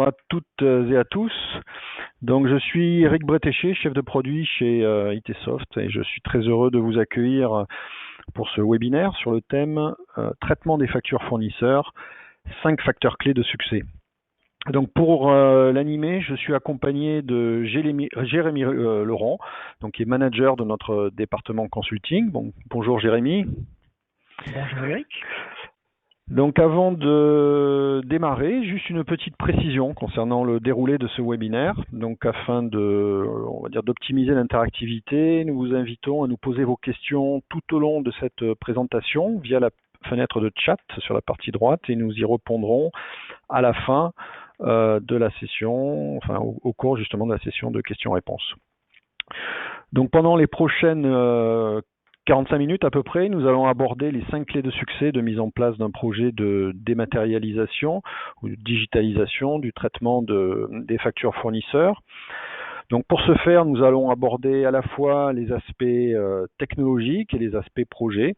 bonjour à toutes et à tous. Donc, je suis Eric Bretéché, chef de produit chez ITsoft, et je suis très heureux de vous accueillir pour ce webinaire sur le thème traitement des factures fournisseurs, 5 facteurs clés de succès. Donc, pour l'animer, je suis accompagné de Jérémy Laurent, donc, qui est manager de notre département consulting. Bon, bonjour Jérémy. Bonjour Eric. Donc avant de démarrer, juste une petite précision concernant le déroulé de ce webinaire. Donc afin d'optimiser l'interactivité, nous vous invitons à nous poser vos questions tout au long de cette présentation via la fenêtre de chat sur la partie droite et nous y répondrons à la fin de la session, enfin au cours justement de la session de questions-réponses. Donc pendant les prochaines 45 minutes à peu près, nous allons aborder les 5 clés de succès de mise en place d'un projet de dématérialisation ou de digitalisation du traitement des factures fournisseurs. Donc pour ce faire, nous allons aborder à la fois les aspects technologiques et les aspects projets.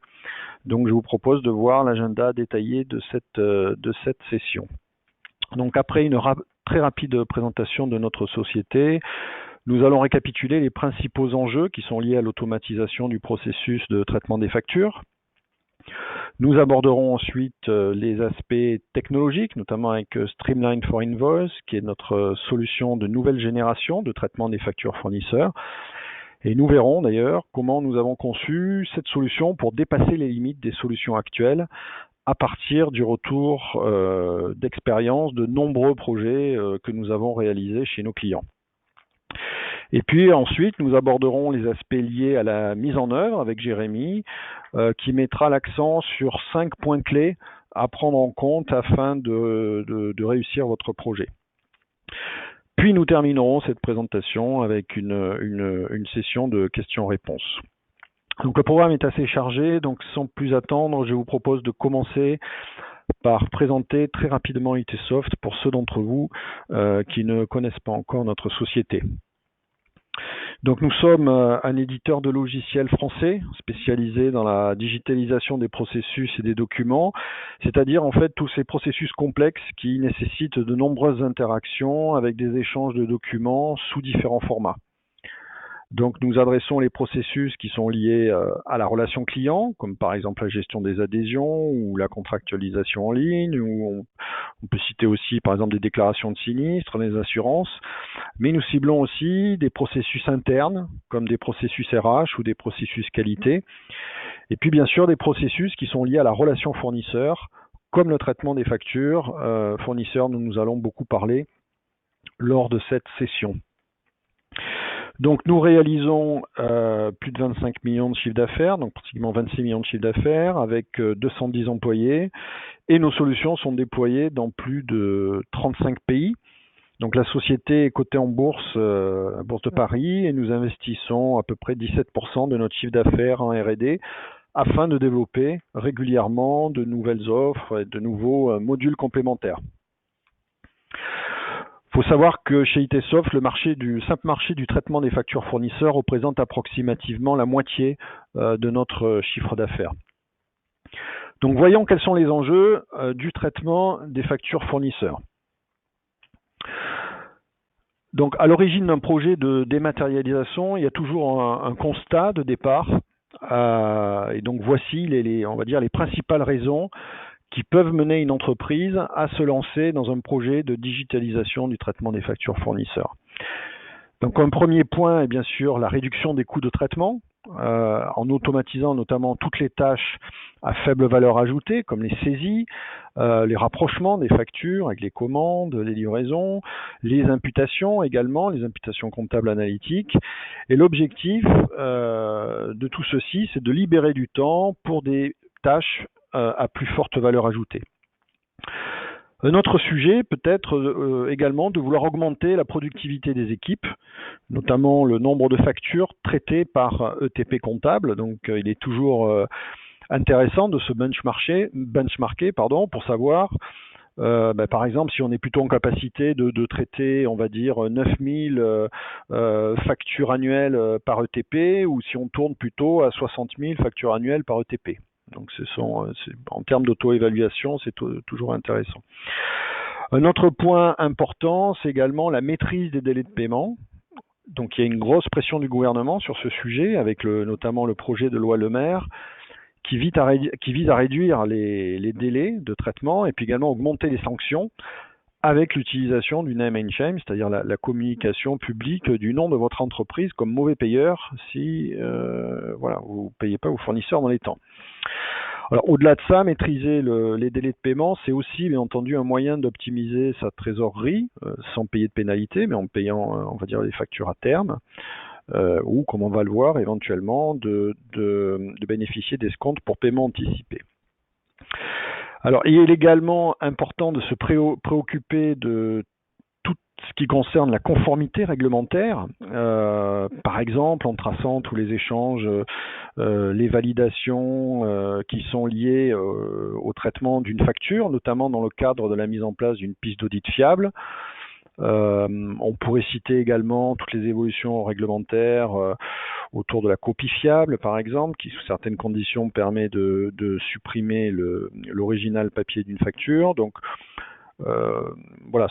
Donc je vous propose de voir l'agenda détaillé de cette session. Donc après une très rapide présentation de notre société, nous allons récapituler les principaux enjeux qui sont liés à l'automatisation du processus de traitement des factures. Nous aborderons ensuite les aspects technologiques, notamment avec Streamline for Invoice, qui est notre solution de nouvelle génération de traitement des factures fournisseurs. Et nous verrons d'ailleurs comment nous avons conçu cette solution pour dépasser les limites des solutions actuelles à partir du retour d'expérience de nombreux projets que nous avons réalisés chez nos clients. Et puis ensuite, nous aborderons les aspects liés à la mise en œuvre avec Jérémy, qui mettra l'accent sur 5 points clés à prendre en compte afin de réussir votre projet. Puis nous terminerons cette présentation avec une session de questions-réponses. Donc le programme est assez chargé, donc sans plus attendre, je vous propose de commencer par présenter très rapidement ITsoft pour ceux d'entre vous qui ne connaissent pas encore notre société. Donc nous sommes un éditeur de logiciels français spécialisé dans la digitalisation des processus et des documents, c'est-à-dire en fait tous ces processus complexes qui nécessitent de nombreuses interactions avec des échanges de documents sous différents formats. Donc nous adressons les processus qui sont liés à la relation client, comme par exemple la gestion des adhésions ou la contractualisation en ligne, ou on peut citer aussi par exemple des déclarations de sinistres, des assurances, mais nous ciblons aussi des processus internes, comme des processus RH ou des processus qualité, et puis bien sûr des processus qui sont liés à la relation fournisseur, comme le traitement des factures fournisseurs dont nous allons beaucoup parler lors de cette session. Donc nous réalisons plus de 25 millions de chiffre d'affaires, donc pratiquement 26 millions de chiffre d'affaires avec 210 employés et nos solutions sont déployées dans plus de 35 pays. Donc la société est cotée en bourse, à Bourse de Paris et nous investissons à peu près 17% de notre chiffre d'affaires en R&D afin de développer régulièrement de nouvelles offres et de nouveaux modules complémentaires. Il faut savoir que chez ITsoft, le simple marché du traitement des factures fournisseurs représente approximativement la moitié de notre chiffre d'affaires. Donc voyons quels sont les enjeux du traitement des factures fournisseurs. Donc à l'origine d'un projet de dématérialisation, il y a toujours un constat de départ. Et donc voici on va dire les principales raisons qui peuvent mener une entreprise à se lancer dans un projet de digitalisation du traitement des factures fournisseurs. Donc un premier point est bien sûr la réduction des coûts de traitement, en automatisant notamment toutes les tâches à faible valeur ajoutée, comme les saisies, les rapprochements des factures avec les commandes, les livraisons, les imputations également, les imputations comptables analytiques. Et l'objectif de tout ceci, c'est de libérer du temps pour des tâches à plus forte valeur ajoutée. Un autre sujet peut être également de vouloir augmenter la productivité des équipes, notamment le nombre de factures traitées par ETP comptable. Donc il est toujours intéressant de se benchmarker pour savoir par exemple, si on est plutôt en capacité de traiter, on va dire, 9000 factures annuelles par ETP, ou si on tourne plutôt à 60 000 factures annuelles par ETP. Donc en termes d'auto-évaluation, c'est toujours intéressant. Un autre point important, c'est également la maîtrise des délais de paiement. Donc il y a une grosse pression du gouvernement sur ce sujet, avec notamment le projet de loi Le Maire, qui vise à réduire les délais de traitement et puis également augmenter les sanctions avec l'utilisation du name and shame, c'est-à-dire la communication publique du nom de votre entreprise comme mauvais payeur si vous ne payez pas vos fournisseurs dans les temps. Alors, au-delà de ça, maîtriser les délais de paiement, c'est aussi, bien entendu, un moyen d'optimiser sa trésorerie sans payer de pénalité, mais en payant, on va dire, les factures à terme, ou, comme on va le voir, éventuellement, de bénéficier d'escomptes pour paiement anticipé. Alors, il est également important de se préoccuper de tout ce qui concerne la conformité réglementaire, par exemple en traçant tous les échanges, les validations qui sont liées au traitement d'une facture, notamment dans le cadre de la mise en place d'une piste d'audit fiable. On pourrait citer également toutes les évolutions réglementaires autour de la copie fiable, par exemple, qui sous certaines conditions permet de supprimer l'original papier d'une facture. Donc la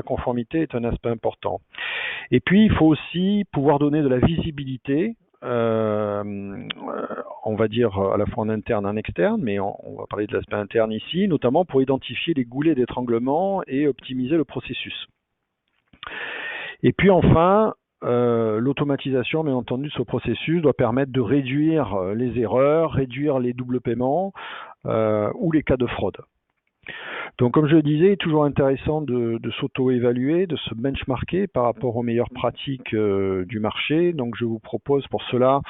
conformité est un aspect important. Et puis il faut aussi pouvoir donner de la visibilité, on va dire à la fois en interne et en externe, mais on va parler de l'aspect interne ici, notamment pour identifier les goulets d'étranglement et optimiser le processus. Et puis enfin, l'automatisation, bien entendu, de ce processus doit permettre de réduire les erreurs, réduire les doubles paiements ou les cas de fraude. Donc, comme je le disais, il est toujours intéressant de s'auto-évaluer, de se benchmarker par rapport aux meilleures pratiques du marché. Donc, je vous propose pour cela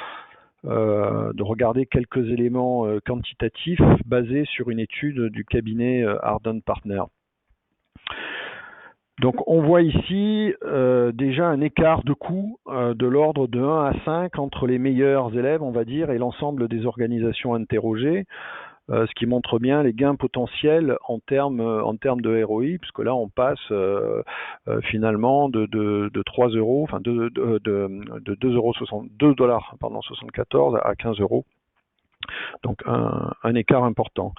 de regarder quelques éléments quantitatifs basés sur une étude du cabinet Ardent Partners. Donc, on voit ici déjà un écart de coût de l'ordre de 1 à 5 entre les meilleurs élèves, on va dire, et l'ensemble des organisations interrogées. Ce qui montre bien les gains potentiels en termes de ROI, puisque là on passe finalement de 3 euros, enfin de 2,74 à 15 euros. Donc un écart important.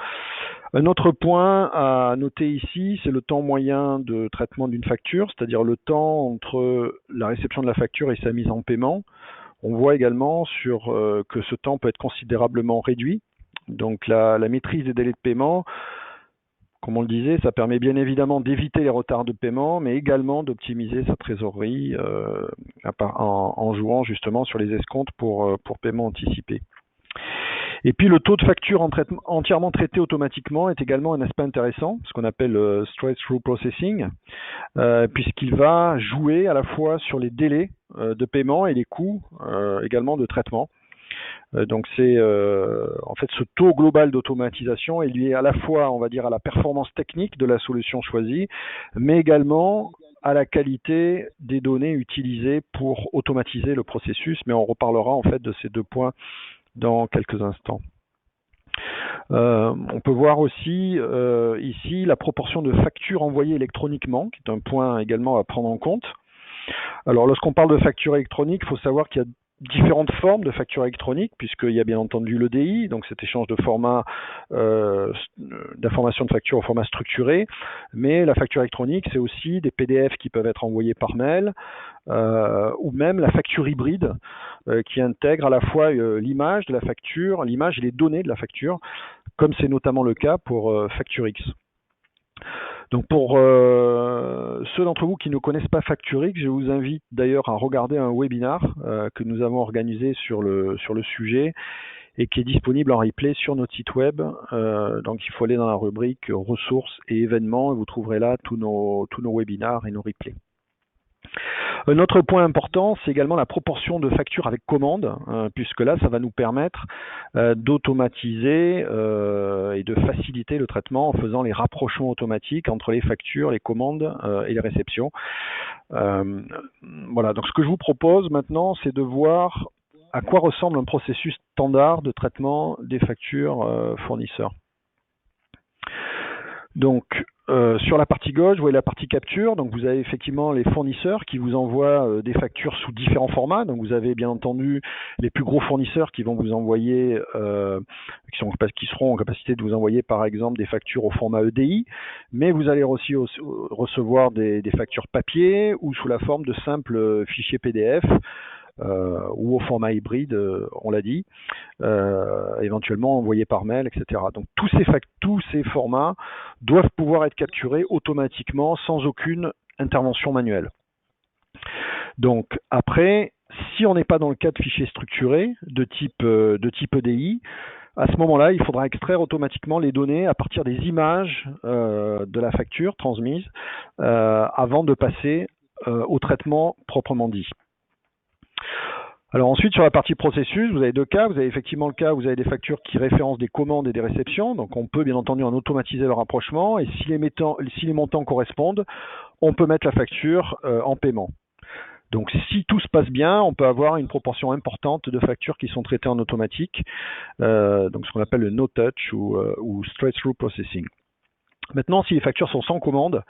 Un autre point à noter ici, c'est le temps moyen de traitement d'une facture, c'est-à-dire le temps entre la réception de la facture et sa mise en paiement. On voit également que ce temps peut être considérablement réduit. Donc la maîtrise des délais de paiement, comme on le disait, ça permet bien évidemment d'éviter les retards de paiement, mais également d'optimiser sa trésorerie en jouant justement sur les escomptes pour paiement anticipé. Et puis le taux de facture entièrement traité automatiquement est également un aspect intéressant, ce qu'on appelle straight-through processing, puisqu'il va jouer à la fois sur les délais de paiement et les coûts également de traitement. Donc c'est en fait ce taux global d'automatisation est lié à la fois, on va dire, à la performance technique de la solution choisie, mais également à la qualité des données utilisées pour automatiser le processus. Mais on reparlera en fait de ces deux points dans quelques instants. On peut voir aussi ici la proportion de factures envoyées électroniquement, qui est un point également à prendre en compte. Alors lorsqu'on parle de facture électronique, il faut savoir qu'il y a différentes formes de facture électronique, puisqu'il y a bien entendu l'EDI, donc cet échange de format d'informations de facture au format structuré, mais la facture électronique, c'est aussi des PDF qui peuvent être envoyés par mail, ou même la facture hybride, qui intègre à la fois l'image de la facture, l'image et les données de la facture, comme c'est notamment le cas pour FactureX. Donc pour ceux d'entre vous qui ne connaissent pas FactureX, je vous invite d'ailleurs à regarder un webinar que nous avons organisé sur le sujet et qui est disponible en replay sur notre site web. Donc il faut aller dans la rubrique ressources et événements et vous trouverez là tous nos webinars et nos replays. Un autre point important, c'est également la proportion de factures avec commande, puisque là, ça va nous permettre d'automatiser et de faciliter le traitement en faisant les rapprochements automatiques entre les factures, les commandes et les réceptions. Voilà, donc ce que je vous propose maintenant, c'est de voir à quoi ressemble un processus standard de traitement des factures fournisseurs. Donc, sur la partie gauche, vous voyez la partie capture. Donc, vous avez effectivement les fournisseurs qui vous envoient des factures sous différents formats. Donc, vous avez bien entendu les plus gros fournisseurs qui vont vous envoyer, qui seront en capacité de vous envoyer, par exemple, des factures au format EDI. Mais vous allez aussi recevoir des factures papier ou sous la forme de simples fichiers PDF. Ou au format hybride, on l'a dit, éventuellement envoyé par mail, etc. Donc tous ces formats doivent pouvoir être capturés automatiquement sans aucune intervention manuelle. Donc après, si on n'est pas dans le cas de fichiers structurés de type EDI, à ce moment-là, il faudra extraire automatiquement les données à partir des images de la facture transmise avant de passer au traitement proprement dit. Alors ensuite, sur la partie processus, vous avez deux cas. Vous avez effectivement le cas où vous avez des factures qui référencent des commandes et des réceptions. Donc on peut bien entendu en automatiser le rapprochement. Et si les montants correspondent, on peut mettre la facture en paiement. Donc si tout se passe bien, on peut avoir une proportion importante de factures qui sont traitées en automatique. Donc ce qu'on appelle le no-touch ou straight-through processing. Maintenant, si les factures sont sans commande,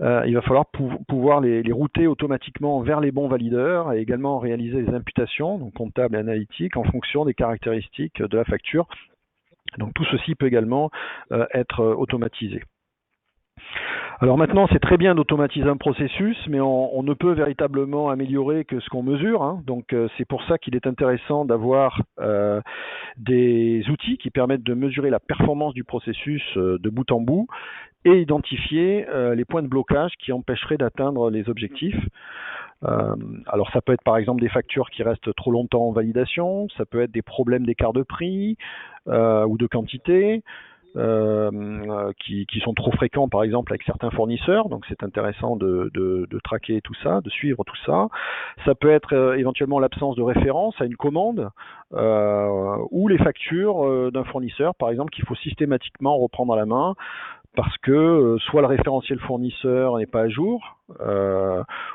il va falloir pouvoir les router automatiquement vers les bons valideurs et également réaliser des imputations, donc comptables et analytiques, en fonction des caractéristiques de la facture. Donc tout ceci peut également être automatisé. Alors maintenant, c'est très bien d'automatiser un processus, mais on ne peut véritablement améliorer que ce qu'on mesure. Hein. Donc c'est pour ça qu'il est intéressant d'avoir des outils qui permettent de mesurer la performance du processus de bout en bout et identifier les points de blocage qui empêcheraient d'atteindre les objectifs. Alors ça peut être par exemple des factures qui restent trop longtemps en validation, ça peut être des problèmes d'écart de prix ou de quantité, qui sont trop fréquents par exemple avec certains fournisseurs, donc c'est intéressant de traquer tout ça, de suivre tout ça. Ça peut être éventuellement l'absence de référence à une commande ou les factures d'un fournisseur par exemple qu'il faut systématiquement reprendre à la main parce que soit le référentiel fournisseur n'est pas à jour,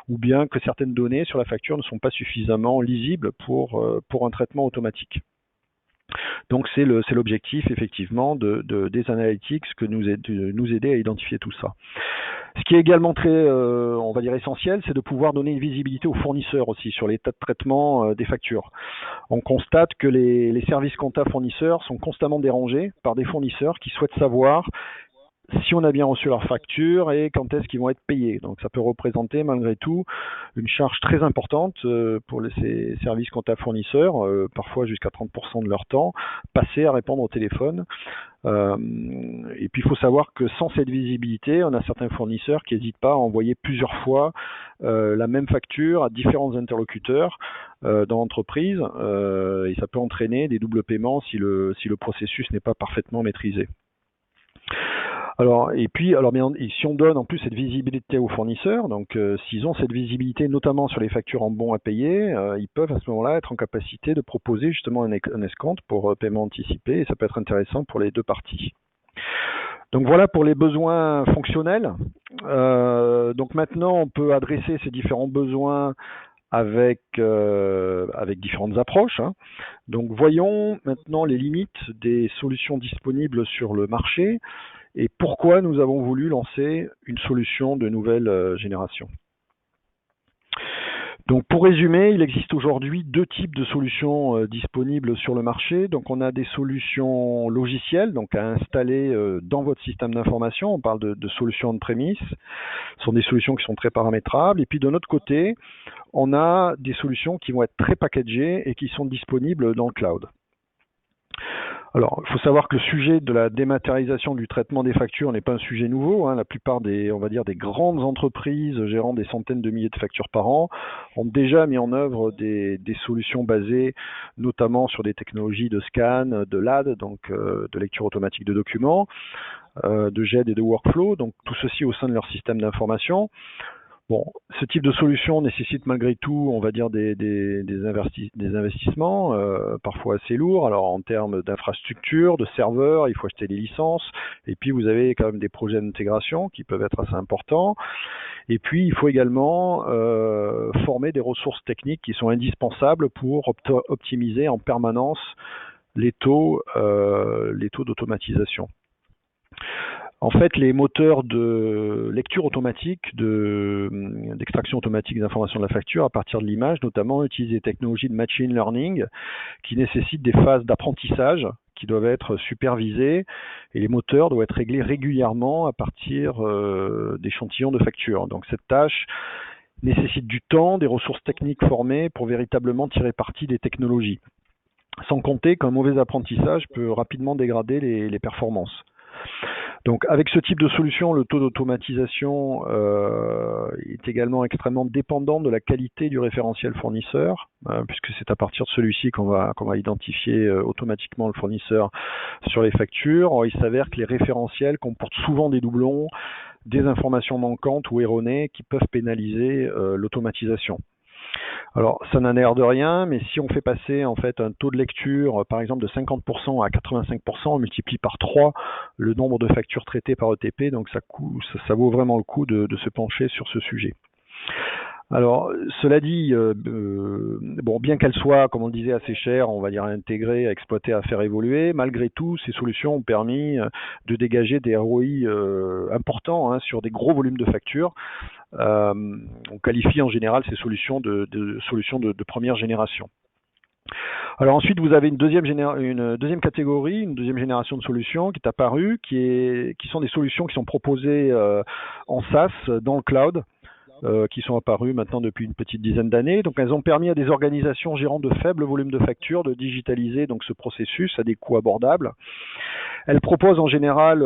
ou bien que certaines données sur la facture ne sont pas suffisamment lisibles pour un traitement automatique. Donc c'est l'objectif effectivement des analytics que nous aider à identifier tout ça. Ce qui est également très, on va dire essentiel, c'est de pouvoir donner une visibilité aux fournisseurs aussi sur l'état de traitement des factures. On constate que les services comptables fournisseurs sont constamment dérangés par des fournisseurs qui souhaitent savoir si on a bien reçu leur facture et quand est-ce qu'ils vont être payés. Donc ça peut représenter malgré tout une charge très importante pour ces services comptables fournisseurs, parfois jusqu'à 30% de leur temps, passé à répondre au téléphone. Et puis il faut savoir que sans cette visibilité, on a certains fournisseurs qui n'hésitent pas à envoyer plusieurs fois la même facture à différents interlocuteurs dans l'entreprise et ça peut entraîner des doubles paiements si le processus n'est pas parfaitement maîtrisé. Alors, si on donne en plus cette visibilité aux fournisseurs, donc s'ils ont cette visibilité notamment sur les factures en bons à payer, ils peuvent à ce moment-là être en capacité de proposer justement un escompte pour paiement anticipé et ça peut être intéressant pour les deux parties. Donc voilà pour les besoins fonctionnels. Donc maintenant, on peut adresser ces différents besoins avec différentes approches. Hein. Donc voyons maintenant les limites des solutions disponibles sur le marché et pourquoi nous avons voulu lancer une solution de nouvelle génération. Donc pour résumer, il existe aujourd'hui deux types de solutions disponibles sur le marché. Donc on a des solutions logicielles, donc à installer dans votre système d'information. On parle de solutions on-premise. Ce sont des solutions qui sont très paramétrables. Et puis de notre côté, on a des solutions qui vont être très packagées et qui sont disponibles dans le cloud. Alors, il faut savoir que le sujet de la dématérialisation du traitement des factures n'est pas un sujet nouveau. Hein. La plupart des grandes entreprises gérant des centaines de milliers de factures par an ont déjà mis en œuvre des solutions basées notamment sur des technologies de scan, de LAD, donc de lecture automatique de documents, de GED et de workflow, donc tout ceci au sein de leur système d'information. Bon, ce type de solution nécessite malgré tout, on va dire, des investissements, parfois assez lourds. Alors en termes d'infrastructure, de serveurs, il faut acheter des licences. Et puis vous avez quand même des projets d'intégration qui peuvent être assez importants. Et puis il faut également former des ressources techniques qui sont indispensables pour optimiser en permanence les taux d'automatisation. En fait, les moteurs de lecture automatique, d'extraction automatique des informations de la facture à partir de l'image, notamment, utilisent des technologies de machine learning qui nécessitent des phases d'apprentissage qui doivent être supervisées et les moteurs doivent être réglés régulièrement à partir d'échantillons de factures. Donc cette tâche nécessite du temps, des ressources techniques formées pour véritablement tirer parti des technologies. Sans compter qu'un mauvais apprentissage peut rapidement dégrader les performances. Donc avec ce type de solution, le taux d'automatisation est également extrêmement dépendant de la qualité du référentiel fournisseur, puisque c'est à partir de celui-ci qu'on va identifier automatiquement le fournisseur sur les factures. Or, il s'avère que les référentiels comportent souvent des doublons, des informations manquantes ou erronées qui peuvent pénaliser l'automatisation. Alors, ça n'a l'air de rien, mais si on fait passer en fait un taux de lecture, par exemple de 50% à 85%, on multiplie par 3 le nombre de factures traitées par ETP, donc ça vaut vraiment le coup de se pencher sur ce sujet. Alors, cela dit, bon, bien qu'elles soient, comme on le disait, assez chères, on va dire à intégrer, à exploiter, à faire évoluer, malgré tout, ces solutions ont permis de dégager des ROI importants sur des gros volumes de factures. On qualifie en général ces solutions de solutions de première génération. Alors ensuite, vous avez une deuxième catégorie, une deuxième génération de solutions qui est apparue, qui sont des solutions qui sont proposées en SaaS dans le cloud. Qui sont apparues maintenant depuis une petite dizaine d'années. Donc elles ont permis à des organisations gérant de faibles volumes de factures de digitaliser donc ce processus à des coûts abordables. Elles proposent en général,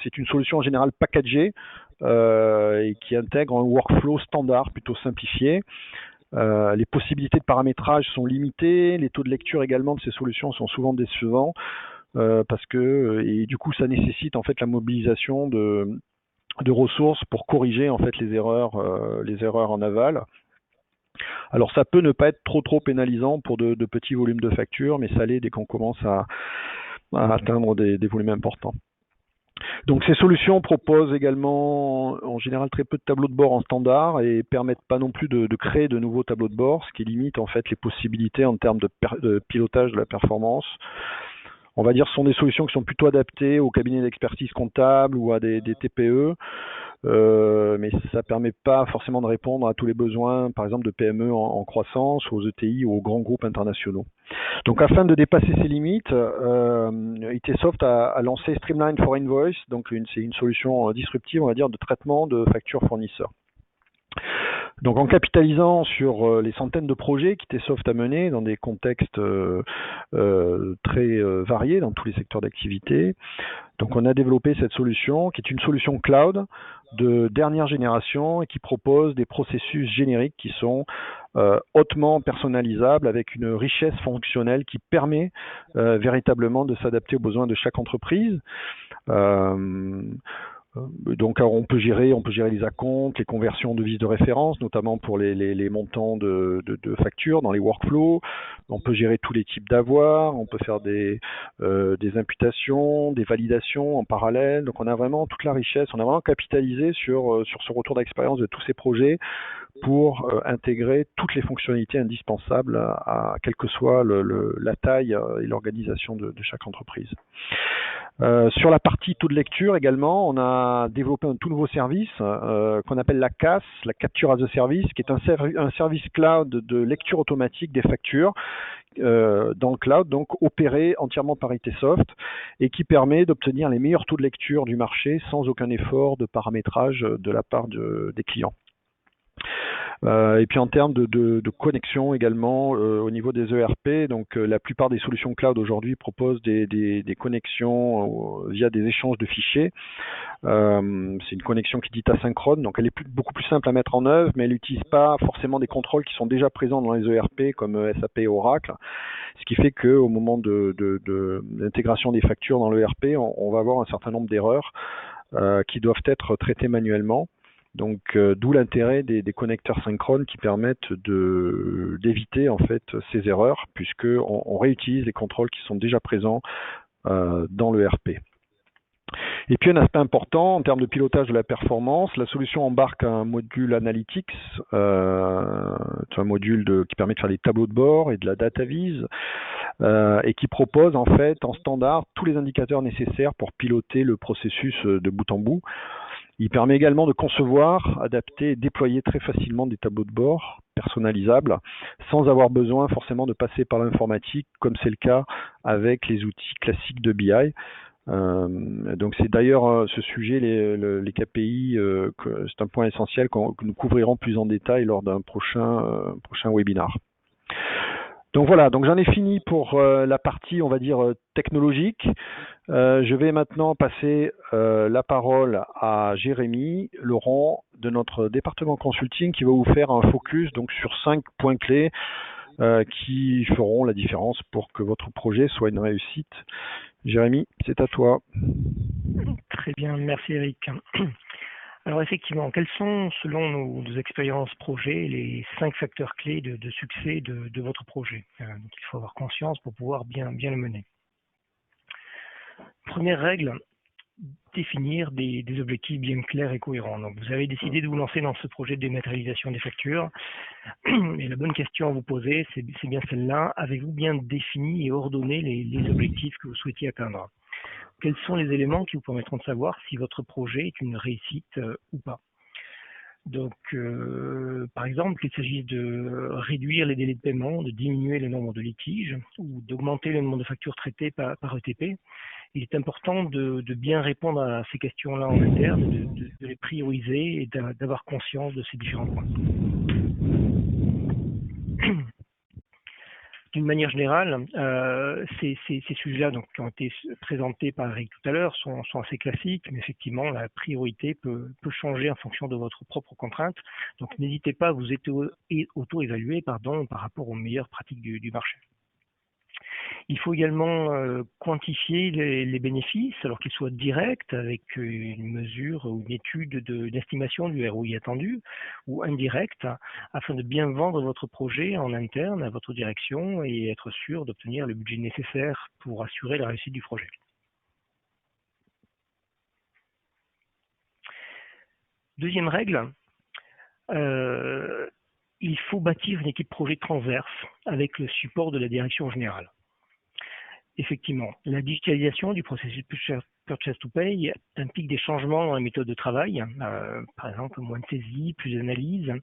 c'est une solution en général packagée et qui intègre un workflow standard plutôt simplifié. Les possibilités de paramétrage sont limitées, les taux de lecture également de ces solutions sont souvent décevants parce que et du coup ça nécessite en fait la mobilisation de ressources pour corriger en fait les erreurs en aval. Alors ça peut ne pas être trop pénalisant pour de petits volumes de factures, mais ça l'est dès qu'on commence à atteindre des volumes importants. Donc ces solutions proposent également en général très peu de tableaux de bord en standard et permettent pas non plus de créer de nouveaux tableaux de bord, ce qui limite en fait les possibilités en termes de pilotage de la performance. On va dire que ce sont des solutions qui sont plutôt adaptées aux cabinets d'expertise comptable ou à des TPE, mais ça ne permet pas forcément de répondre à tous les besoins, par exemple de PME en croissance, aux ETI ou aux grands groupes internationaux. Donc afin de dépasser ces limites, ITsoft a lancé Streamline for Invoice, donc c'est une solution disruptive, on va dire, de traitement de factures fournisseurs. Donc en capitalisant sur les centaines de projets qu'ITsoft a menés dans des contextes très variés dans tous les secteurs d'activité, donc on a développé cette solution qui est une solution cloud de dernière génération et qui propose des processus génériques qui sont hautement personnalisables avec une richesse fonctionnelle qui permet véritablement de s'adapter aux besoins de chaque entreprise. Donc on peut gérer les acomptes, les conversions de devises de référence, notamment pour les montants de factures dans les workflows. On peut gérer tous les types d'avoirs, on peut faire des imputations, des validations en parallèle. Donc on a vraiment toute la richesse, on a vraiment capitalisé sur ce retour d'expérience de tous ces projets pour intégrer toutes les fonctionnalités indispensables à quelle que soit la taille et l'organisation de chaque entreprise. Sur la partie taux de lecture également, on a développé un tout nouveau service qu'on appelle la CAS, la Capture as a Service, qui est un service cloud de lecture automatique des factures dans le cloud, donc opéré entièrement par ITsoft et qui permet d'obtenir les meilleurs taux de lecture du marché sans aucun effort de paramétrage de la part des clients. Et puis en termes de connexion également au niveau des ERP, donc la plupart des solutions cloud aujourd'hui proposent des connexions via des échanges de fichiers. C'est une connexion qui est dite asynchrone, donc elle est beaucoup plus simple à mettre en œuvre, mais elle n'utilise pas forcément des contrôles qui sont déjà présents dans les ERP comme SAP et Oracle, ce qui fait qu'au moment de l'intégration des factures dans l'ERP, on va avoir un certain nombre d'erreurs qui doivent être traitées manuellement. Donc d'où l'intérêt des connecteurs synchrones qui permettent d'éviter en fait ces erreurs puisque on réutilise les contrôles qui sont déjà présents dans l'ERP. Et puis un aspect important en termes de pilotage de la performance, la solution embarque un module Analytics, un module qui permet de faire des tableaux de bord et de la data vise. et qui propose en fait en standard tous les indicateurs nécessaires pour piloter le processus de bout en bout. Il permet également de concevoir, adapter et déployer très facilement des tableaux de bord personnalisables sans avoir besoin forcément de passer par l'informatique comme c'est le cas avec les outils classiques de BI. Donc c'est d'ailleurs ce sujet, les KPI, c'est un point essentiel que nous couvrirons plus en détail lors d'un prochain webinar. Donc voilà, donc j'en ai fini pour la partie, on va dire, technologique. Je vais maintenant passer la parole à Jérémy Laurent de notre département consulting qui va vous faire un focus donc sur 5 points clés qui feront la différence pour que votre projet soit une réussite. Jérémy, c'est à toi. Très bien, merci Eric. Alors effectivement, quels sont, selon nos expériences projet, les 5 facteurs clés de succès de votre projet? Donc il faut avoir conscience pour pouvoir bien le mener. Première règle, définir des objectifs bien clairs et cohérents. Donc vous avez décidé de vous lancer dans ce projet de dématérialisation des factures. Et la bonne question à vous poser, c'est bien celle-là. Avez-vous bien défini et ordonné les objectifs que vous souhaitiez atteindre? Quels sont les éléments qui vous permettront de savoir si votre projet est une réussite ou pas? Donc, par exemple, qu'il s'agisse de réduire les délais de paiement, de diminuer le nombre de litiges ou d'augmenter le nombre de factures traitées par ETP, il est important de bien répondre à ces questions-là en interne, de les prioriser et d'avoir conscience de ces différents points. D'une manière générale, ces sujets-là qui ont été présentés par Eric tout à l'heure sont assez classiques, mais effectivement, la priorité peut changer en fonction de votre propre contrainte. Donc, n'hésitez pas à vous auto-évaluer par rapport aux meilleures pratiques du marché. Il faut également quantifier les bénéfices, alors qu'ils soient directs avec une mesure ou une étude d'estimation du ROI attendu, ou indirect, afin de bien vendre votre projet en interne à votre direction et être sûr d'obtenir le budget nécessaire pour assurer la réussite du projet. Deuxième règle, il faut bâtir une équipe projet transverse avec le support de la direction générale. Effectivement, la digitalisation du processus Purchase to Pay implique des changements dans la méthode de travail, par exemple moins de saisie, plus d'analyse,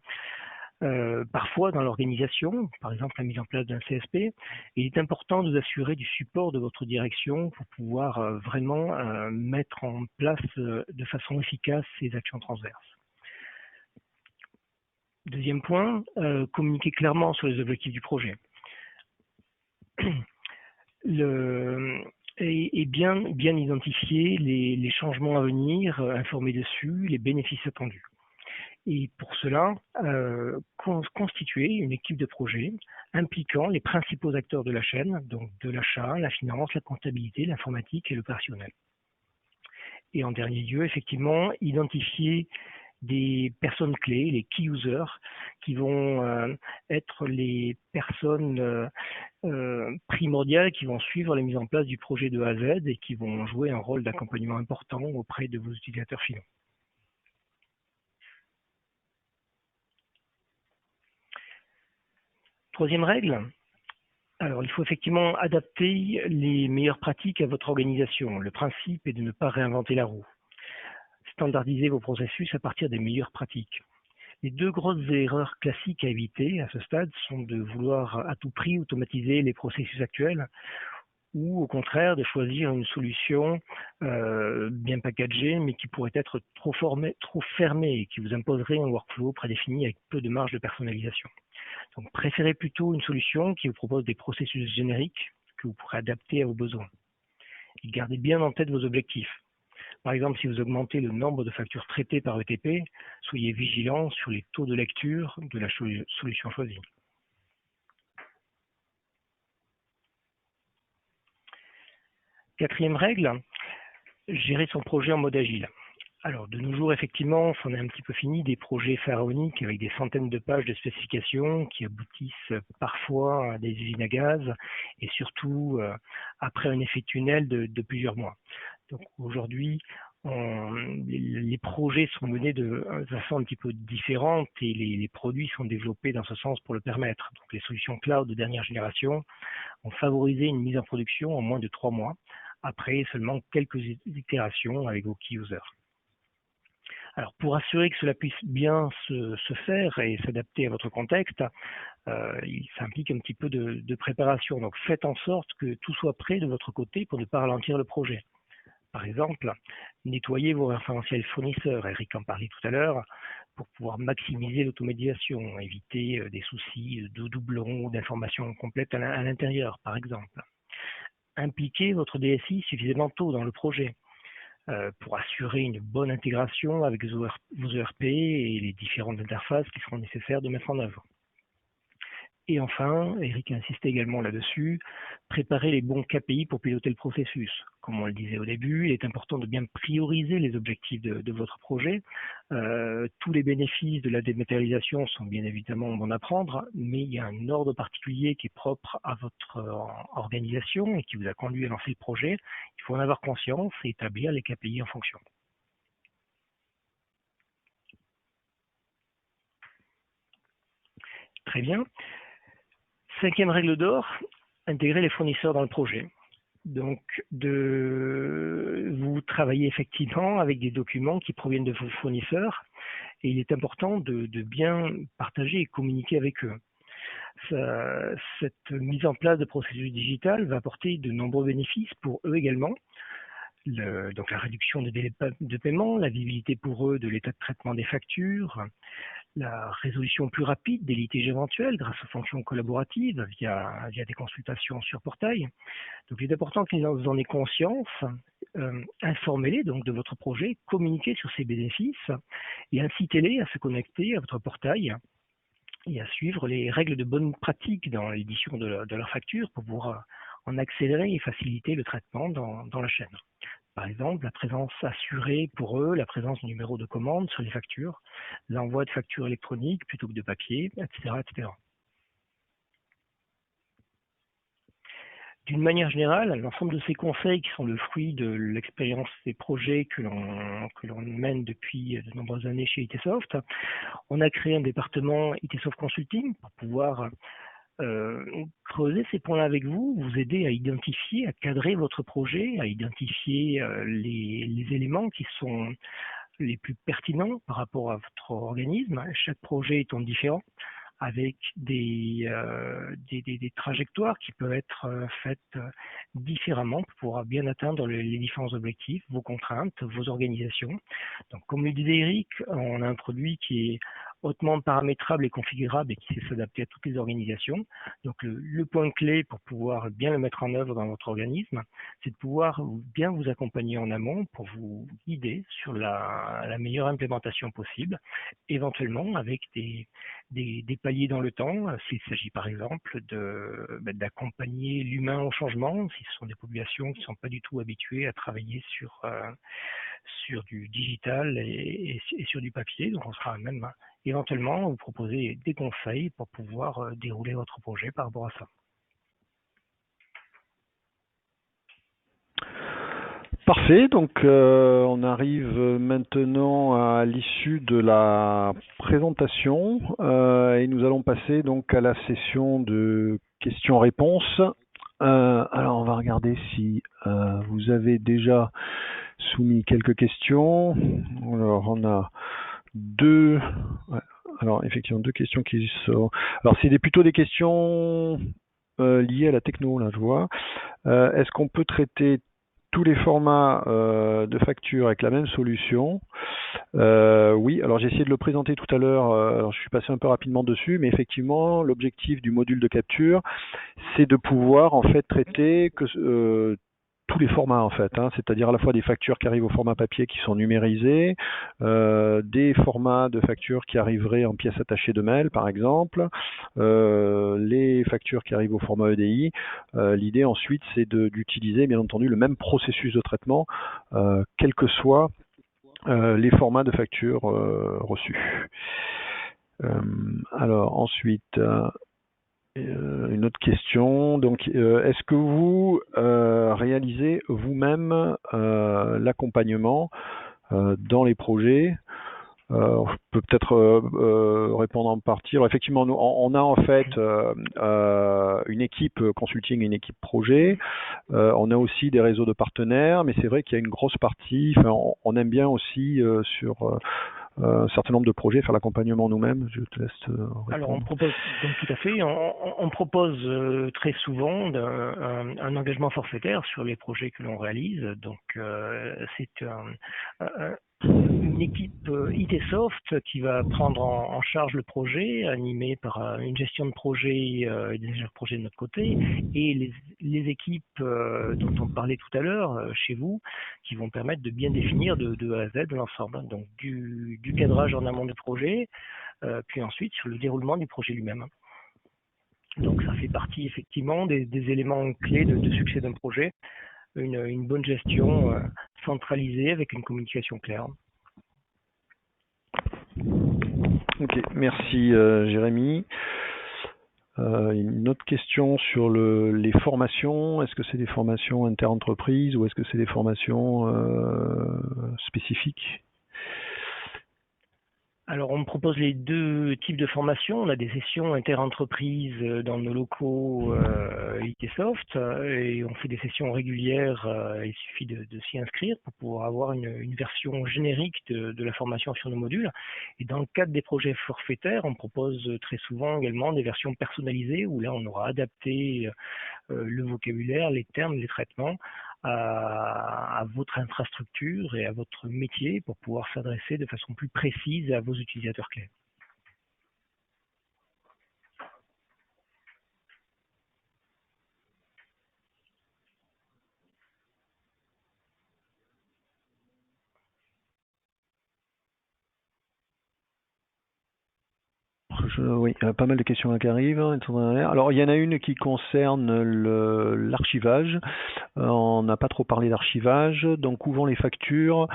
parfois dans l'organisation, par exemple la mise en place d'un CSP. Il est important de vous assurer du support de votre direction pour pouvoir vraiment mettre en place de façon efficace ces actions transverses. Deuxième point, communiquer clairement sur les objectifs du projet. Et bien identifier les changements à venir, informer dessus, les bénéfices attendus. Et pour cela, constituer une équipe de projet impliquant les principaux acteurs de la chaîne, donc de l'achat, la finance, la comptabilité, l'informatique et l'opérationnel. Et en dernier lieu, effectivement, identifier des personnes clés, les key users, qui vont être les personnes primordiales qui vont suivre la mise en place du projet de A à Z et qui vont jouer un rôle d'accompagnement important auprès de vos utilisateurs finaux. Troisième règle, alors il faut effectivement adapter les meilleures pratiques à votre organisation. Le principe est de ne pas réinventer la roue. Standardiser vos processus à partir des meilleures pratiques. Les 2 grosses erreurs classiques à éviter à ce stade sont de vouloir à tout prix automatiser les processus actuels ou au contraire de choisir une solution bien packagée mais qui pourrait être trop fermée et qui vous imposerait un workflow prédéfini avec peu de marge de personnalisation. Donc préférez plutôt une solution qui vous propose des processus génériques que vous pourrez adapter à vos besoins. Et gardez bien en tête vos objectifs. Par exemple, si vous augmentez le nombre de factures traitées par ETP, soyez vigilant sur les taux de lecture de la solution choisie. Quatrième règle, gérer son projet en mode agile. Alors, de nos jours, effectivement, on est un petit peu fini des projets pharaoniques avec des centaines de pages de spécifications qui aboutissent parfois à des usines à gaz et surtout après un effet tunnel de plusieurs mois. Donc aujourd'hui, Les projets sont menés de façon un petit peu différente et les produits sont développés dans ce sens pour le permettre. Donc, les solutions cloud de dernière génération ont favorisé une mise en production en moins de 3 mois, après seulement quelques itérations avec vos key users. Alors, pour assurer que cela puisse bien se faire et s'adapter à votre contexte, ça implique un petit peu de préparation. Donc, faites en sorte que tout soit prêt de votre côté pour ne pas ralentir le projet. Par exemple, nettoyez vos référentiels fournisseurs, Eric en parlait tout à l'heure, pour pouvoir maximiser l'automatisation, éviter des soucis de doublons ou d'informations complètes à l'intérieur, par exemple. Impliquez votre DSI suffisamment tôt dans le projet pour assurer une bonne intégration avec vos ERP et les différentes interfaces qui seront nécessaires de mettre en œuvre. Et enfin, Eric a insisté également là-dessus, préparer les bons KPI pour piloter le processus. Comme on le disait au début, il est important de bien prioriser les objectifs de votre projet. Tous les bénéfices de la dématérialisation sont bien évidemment bons à prendre, mais il y a un ordre particulier qui est propre à votre organisation et qui vous a conduit à lancer le projet. Il faut en avoir conscience et établir les KPI en fonction. Très bien. 5e règle d'or, intégrer les fournisseurs dans le projet. Donc, vous travaillez effectivement avec des documents qui proviennent de vos fournisseurs et il est important de bien partager et communiquer avec eux. Cette mise en place de processus digital va apporter de nombreux bénéfices pour eux également. Donc la réduction des délais de paiement, la visibilité pour eux de l'état de traitement des factures, la résolution plus rapide des litiges éventuels grâce aux fonctions collaboratives via des consultations sur portail. Donc il est important qu'ils en aient conscience, informez-les donc de votre projet, communiquez sur ses bénéfices et incitez-les à se connecter à votre portail et à suivre les règles de bonne pratique dans l'édition de leur facture pour pouvoir en accélérer et faciliter le traitement dans la chaîne. Par exemple, la présence assurée pour eux, la présence du numéro de commande sur les factures, l'envoi de factures électroniques plutôt que de papier, etc., etc. D'une manière générale, l'ensemble de ces conseils qui sont le fruit de l'expérience des projets que l'on mène depuis de nombreuses années chez ITsoft, on a créé un département ITsoft Consulting pour pouvoir creuser ces points-là avec vous, vous aider à identifier, à cadrer votre projet, à identifier les éléments qui sont les plus pertinents par rapport à votre organisme. Chaque projet étant différent, avec des trajectoires qui peuvent être faites différemment pour pouvoir bien atteindre les différents objectifs, vos contraintes, vos organisations. Donc, comme le disait Eric, on a un produit qui est hautement paramétrable et configurable et qui sait s'adapter à toutes les organisations. Donc, le point clé pour pouvoir bien le mettre en œuvre dans votre organisme, c'est de pouvoir bien vous accompagner en amont pour vous guider sur la meilleure implémentation possible, éventuellement avec des paliers dans le temps, s'il s'agit par exemple d'accompagner l'humain au changement, si ce sont des populations qui ne sont pas du tout habituées à travailler sur du digital et sur du papier. Donc on sera même éventuellement vous proposer des conseils pour pouvoir dérouler votre projet par rapport à ça. Parfait, donc on arrive maintenant à l'issue de la présentation et nous allons passer donc à la session de questions-réponses. Alors on va regarder si vous avez déjà soumis quelques questions. Alors on a deux, alors effectivement 2 questions qui sont. Alors c'est plutôt des questions liées à la techno là, je vois. Est-ce qu'on peut traiter tous les formats de facture avec la même solution? Oui, alors j'ai essayé de le présenter tout à l'heure, alors je suis passé un peu rapidement dessus, mais effectivement l'objectif du module de capture, c'est de pouvoir en fait traiter tous les formats en fait, hein, c'est-à-dire à la fois des factures qui arrivent au format papier qui sont numérisées, des formats de factures qui arriveraient en pièces attachées de mail par exemple, les factures qui arrivent au format EDI. L'idée ensuite c'est d'utiliser bien entendu le même processus de traitement, quels que soient les formats de factures reçus. Alors ensuite, Une autre question. Donc, est-ce que vous réalisez vous-même l'accompagnement dans les projets? Je peux peut-être répondre en partie. Alors, effectivement, nous, on a en fait une équipe consulting, une équipe projet. On a aussi des réseaux de partenaires, mais c'est vrai qu'il y a une grosse partie. Enfin, on aime bien aussi sur un certain nombre de projets faire l'accompagnement nous-mêmes. Je te laisse répondre. Alors on propose donc tout à fait, on propose très souvent un engagement forfaitaire sur les projets que l'on réalise. Donc c'est une équipe IT Soft qui va prendre en charge le projet, animé par une gestion de projet et des ingénieurs de projet de notre côté, et les équipes dont on parlait tout à l'heure chez vous, qui vont permettre de bien définir de A à Z l'ensemble. Donc du cadrage en amont du projet, puis ensuite sur le déroulement du projet lui-même. Donc ça fait partie effectivement des éléments clés de succès d'un projet, une bonne gestion centralisée avec une communication claire. Ok, merci Jérémy. Une autre question sur les formations. Est-ce que c'est des formations inter-entreprises ou est-ce que c'est des formations spécifiques? Alors, on propose les deux types de formations. On a des sessions inter-entreprises dans nos locaux IT Soft et on fait des sessions régulières. Il suffit de s'y inscrire pour pouvoir avoir une version générique de la formation sur nos modules. Et dans le cadre des projets forfaitaires, on propose très souvent également des versions personnalisées où là, on aura adapté le vocabulaire, les termes, les traitements à votre infrastructure et à votre métier pour pouvoir s'adresser de façon plus précise à vos utilisateurs clés. Oui, il y a pas mal de questions qui arrivent. Alors, il y en a une qui concerne l'archivage. On n'a pas trop parlé d'archivage. Donc, où vont les factures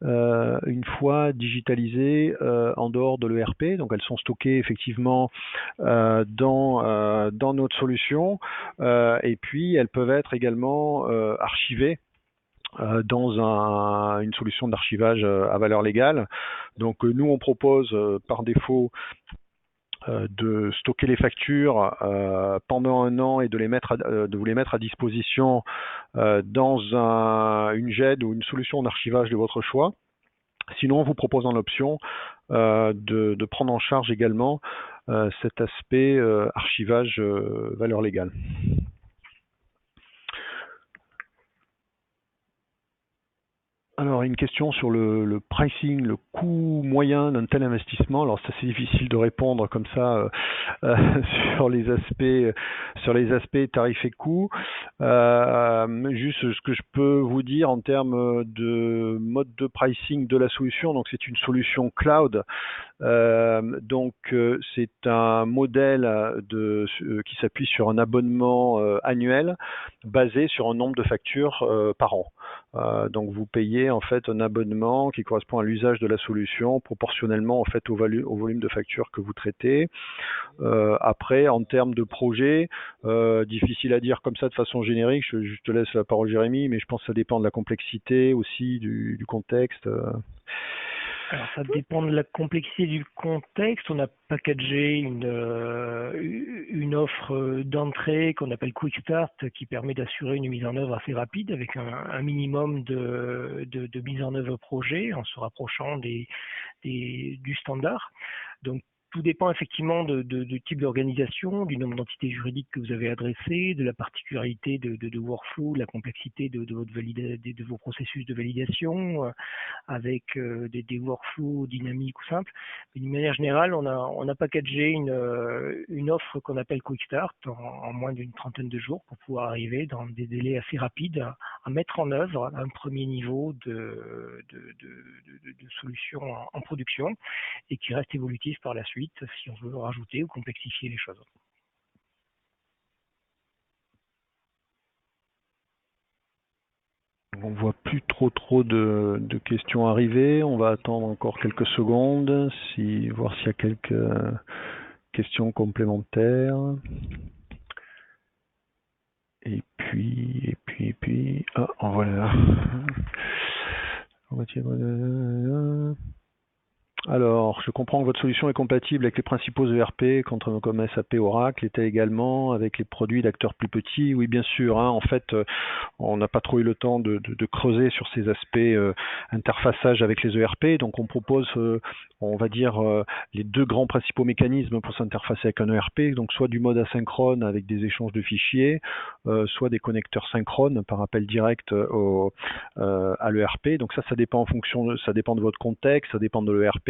une fois digitalisées en dehors de l'ERP? Donc, elles sont stockées effectivement dans notre solution. Et puis, elles peuvent être également archivées dans une solution d'archivage à valeur légale. Donc, nous, on propose par défaut de stocker les factures pendant un an et de vous les mettre à disposition dans une GED ou une solution d'archivage de votre choix. Sinon, on vous propose en option de prendre en charge également cet aspect archivage valeur légale. Alors, une question sur le pricing, le coût moyen d'un tel investissement. Alors, ça, c'est difficile de répondre comme ça sur les aspects tarifs et coûts. Juste ce que je peux vous dire en termes de mode de pricing de la solution. Donc, c'est une solution cloud. Donc, c'est un modèle qui s'appuie sur un abonnement annuel basé sur un nombre de factures par an. Donc vous payez en fait un abonnement qui correspond à l'usage de la solution proportionnellement en fait au volume de factures que vous traitez. Après, en termes de projet, difficile à dire comme ça de façon générique. Je te laisse la parole, Jérémy, mais je pense que ça dépend de la complexité aussi du contexte. Alors ça dépend de la complexité du contexte. On a packagé une offre d'entrée qu'on appelle Quick Start qui permet d'assurer une mise en œuvre assez rapide avec un minimum de mise en œuvre projet en se rapprochant du standard. Donc tout dépend effectivement du type d'organisation, du nombre d'entités juridiques que vous avez adressées, de la particularité de workflow, de la complexité de vos processus de validation, avec des workflows dynamiques ou simples. Mais d'une manière générale, on a packagé une offre qu'on appelle Quick Start en moins d'une trentaine de jours pour pouvoir arriver dans des délais assez rapides à mettre en œuvre un premier niveau de solution en production et qui reste évolutif par la suite si on veut rajouter ou complexifier les choses. On voit plus trop de questions arriver. On va attendre encore quelques secondes, voir s'il y a quelques questions complémentaires. Et puis, ah, voilà. Alors, je comprends que votre solution est compatible avec les principaux ERP comme SAP, Oracle, et également avec les produits d'acteurs plus petits. Oui, bien sûr. En fait, on n'a pas trop eu le temps de creuser sur ces aspects interfaçage avec les ERP. Donc, on propose, on va dire, les deux grands principaux mécanismes pour s'interfacer avec un ERP. Donc, soit du mode asynchrone avec des échanges de fichiers, soit des connecteurs synchrones par appel direct à l'ERP. Donc, ça dépend ça dépend de votre contexte, ça dépend de l'ERP.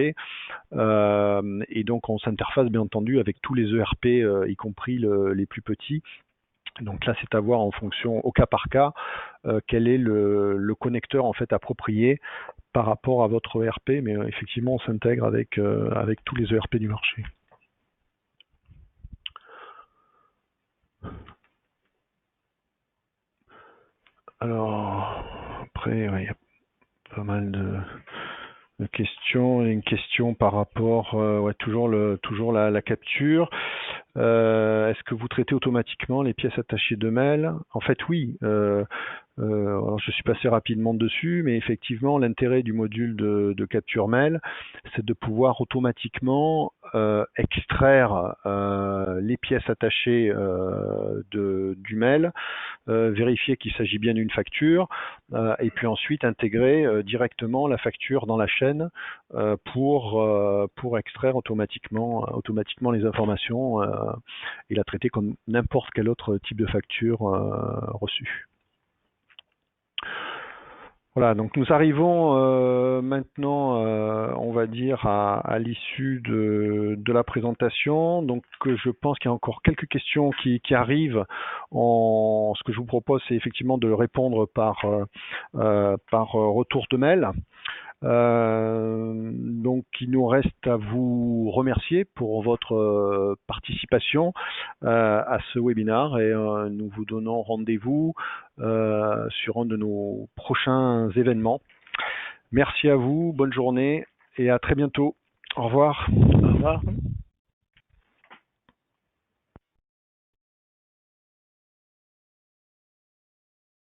Et donc on s'interface bien entendu avec tous les ERP, y compris les plus petits. Donc là, c'est à voir en fonction, au cas par cas, quel est le connecteur en fait approprié par rapport à votre ERP. Mais effectivement, on s'intègre avec tous les ERP du marché. Alors après, il y a pas mal de questions. Une question par rapport, toujours la capture. Est-ce que vous traitez automatiquement les pièces attachées de mail? En fait, oui. Alors je suis passé rapidement dessus, mais effectivement, l'intérêt du module de capture mail, c'est de pouvoir automatiquement extraire les pièces attachées du mail, vérifier qu'il s'agit bien d'une facture, et puis ensuite intégrer directement la facture dans la chaîne pour extraire automatiquement les informations et la traiter comme n'importe quel autre type de facture reçue. Voilà, donc nous arrivons maintenant, on va dire, à l'issue de la présentation. Donc je pense qu'il y a encore quelques questions qui arrivent. Ce que je vous propose, c'est effectivement de répondre par retour de mail. Donc il nous reste à vous remercier pour votre participation à ce webinaire et nous vous donnons rendez-vous sur un de nos prochains événements. Merci à vous, bonne journée et à très bientôt. Au revoir. Au revoir.